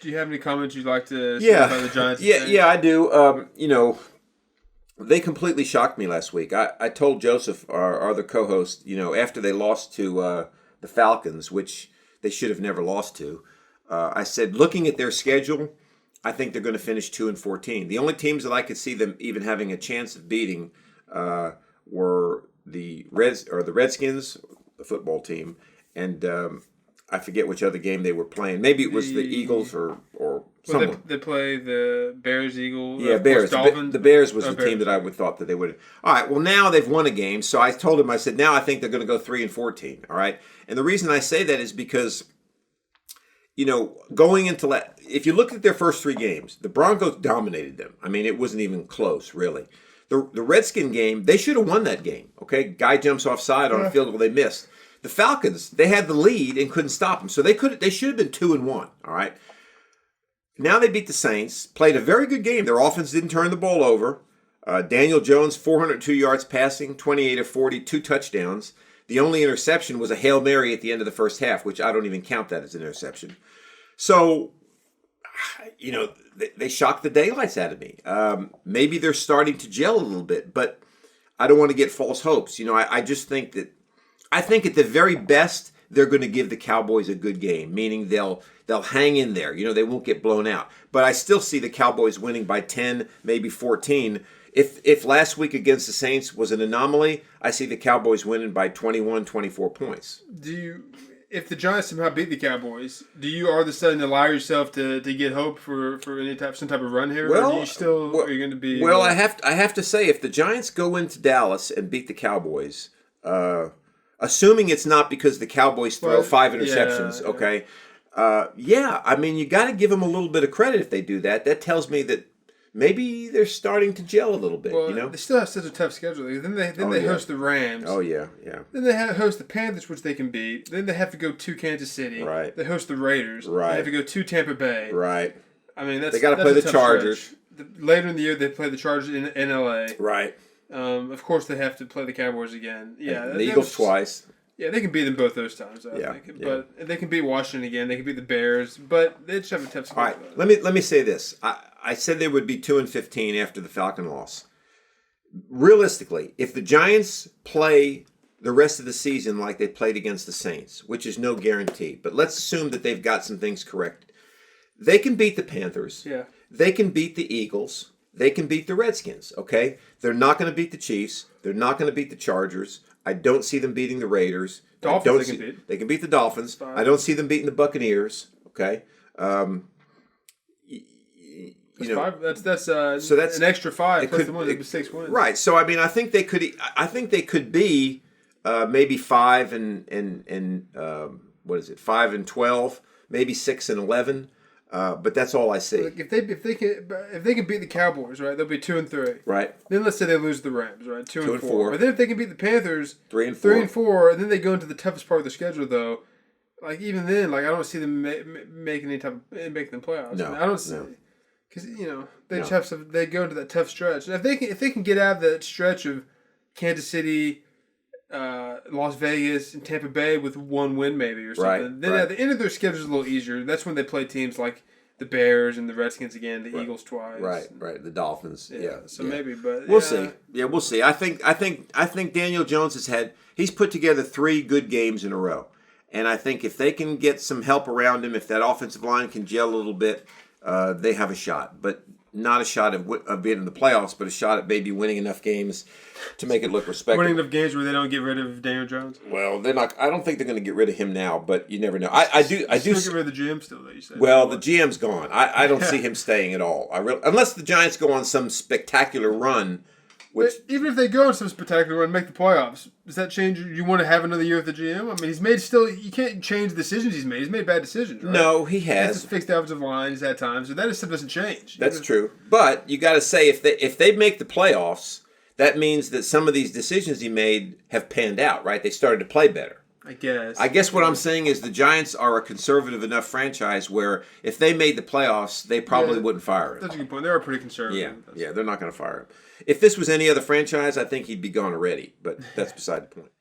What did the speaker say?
Do you have any comments you'd like to say about the Giants? Yeah, I do. They completely shocked me last week. I told Joseph, our other co-host, after they lost to the Falcons, which they should have never lost to, I said, looking at their schedule, I think they're going to finish 2-14. The only teams that I could see them even having a chance of beating were the Redskins, the football team, and I forget which other game they were playing. Maybe it was the Eagles or someone. They play the Bears, Eagles. Yeah, Bears. Dolphins. The Bears was the Bears. team that I would thought that they would. All right. Well, now they've won a game, so I told him. I said, now I think they're going to go 3-14. All right. And the reason I say that is because, going into if you look at their first 3 games, the Broncos dominated them. I mean, it wasn't even close, really. The Redskin game, they should have won that game. Okay, guy jumps offside on a field goal they missed. The Falcons, they had the lead and couldn't stop them, so they should have been 2-1. All right. Now they beat the Saints, played a very good game. Their offense didn't turn the ball over. Daniel Jones, 402 yards passing, 28 of 40, 2 touchdowns. The only interception was a Hail Mary at the end of the first half, which I don't even count that as an interception. So, they shocked the daylights out of me. Maybe they're starting to gel a little bit, but I don't want to get false hopes. I just think that I think at the very best they're going to give the Cowboys a good game, meaning they'll hang in there. They won't get blown out. But I still see the Cowboys winning by 10, maybe 14. If last week against the Saints was an anomaly, I see the Cowboys winning by 21, 24 points. If the Giants somehow beat the Cowboys, do you all of a sudden allow yourself to get hope for some type of run here? Well, or are you going to be? Well, I have to say, if the Giants go into Dallas and beat the Cowboys, assuming it's not because the Cowboys throw 5 interceptions, okay? I mean, you got to give them a little bit of credit if they do that. That tells me that maybe they're starting to gel a little bit. They still have such a tough schedule. Then they host the Rams. Oh yeah. Then they host the Panthers, which they can beat. Then they have to go to Kansas City. Right. They host the Raiders. Right. They have to go to Tampa Bay. Right. I mean, they got to play the Chargers. Later in the year, they play the Chargers in LA. Right. Of course, they have to play the Cowboys again. Yeah. And the Eagles twice. Yeah, they can beat them both those times. I think. But they can beat Washington again. They can beat the Bears. But they just have a tough schedule. All right, let me say this. I said they would be 2-15 after the Falcon loss. Realistically, if the Giants play the rest of the season like they played against the Saints, which is no guarantee, but let's assume that they've got some things corrected. They can beat the Panthers. Yeah. They can beat the Eagles. They can beat the Redskins, okay? They're not going to beat the Chiefs. They're not going to beat the Chargers. I don't see them beating the Raiders. Dolphins they can beat. They can beat the Dolphins. I don't see them beating the Buccaneers, okay? That's an extra 5 plus the one that was 6 wins. Right. So I mean, I think they could be maybe 5 and 5-12, maybe 6-11. But that's all I see. Like if they can beat the Cowboys, right, they'll be 2-3. Right. Then let's say they lose the Rams, right, 2-4. But then if they can beat the Panthers, 3-4, and then they go into the toughest part of the schedule, though. Like even then, I don't see them making them playoffs. No, I don't see. Because they just have some. They go into that tough stretch, and if they can get out of that stretch of Kansas City, Las Vegas, and Tampa Bay with 1 win maybe or something, then at the end of their schedule is a little easier. That's when they play teams like the Bears and the Redskins again, the Eagles twice, right, the Dolphins, maybe, but we'll see. Yeah, we'll see. I think Daniel Jones he's put together 3 good games in a row, and I think if they can get some help around him, if that offensive line can gel a little bit. They have a shot, but not a shot of being in the playoffs, but a shot at maybe winning enough games to make it look respectable. Winning enough games where they don't get rid of Daniel Jones. Well, they're not. I don't think they're going to get rid of him now, but you never know. I do. Get rid of the GM still, though. You said. Well, the GM's gone. I don't see him staying at all. Unless the Giants go on some spectacular run. But even if they go on some spectacular run and make the playoffs, does that change? You want to have another year with the GM? I mean, you can't change the decisions he's made. He's made bad decisions, right? No, he has. He has to fix the offensive line. He's had times, so that stuff doesn't change. That's true. But you got to say, if they make the playoffs, that means that some of these decisions he made have panned out, right? They started to play better. I guess what I'm saying is the Giants are a conservative enough franchise where if they made the playoffs, they probably wouldn't fire him. That's a good point. They are pretty conservative. Yeah, they're not going to fire him. If this was any other franchise, I think he'd be gone already, but that's beside the point.